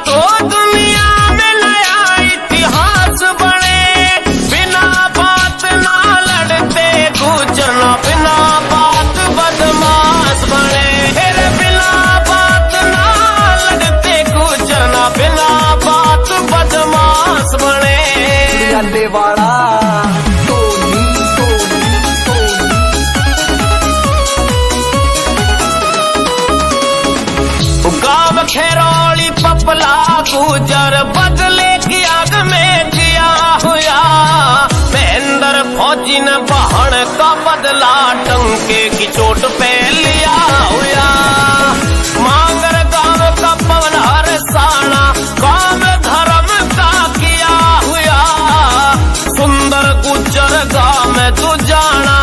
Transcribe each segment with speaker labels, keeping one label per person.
Speaker 1: तो दुनिया में नया इतिहास बने। बिना बात ना लड़ते गुजरना, बिना बात बदमाश बने। बिना बात ना लड़ते गुजरना, बिना बात बदमाश बने।
Speaker 2: गले वाला
Speaker 1: गाँव खेरौली पपला गुजर बदले की आग में जिया हुआ। महेंद्र फौजी ने बहन का बदला टंके की चोट पे लिया हुआ। मांगर गाँव का पवन हर साना काम धर्म का किया हुआ। सुंदर गुजर गाँव में तू जाना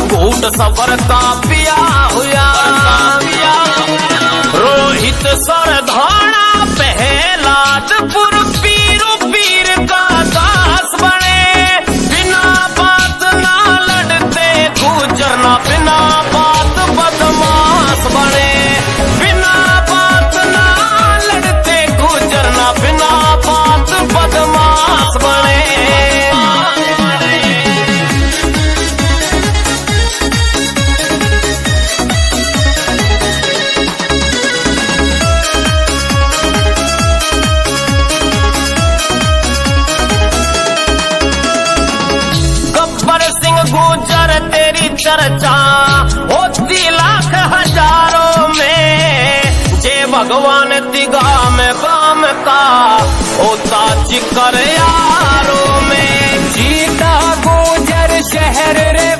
Speaker 1: घूट सफर का पिया हुआ। रोहित सरधाना पहलादपुर पीरो पीर का दास बने। बिना बात ना लड़ते गुजरना, बिना बात बदमाश बने। बिना बात ना लड़ते गुजरना, बिना बात बदमाश बने। गुजर तेरी चर्चा होती लाख हजारों में। जे भगवान तिगा में काम का होता जिक्र यारों में।
Speaker 2: जीता गुजर शहर रे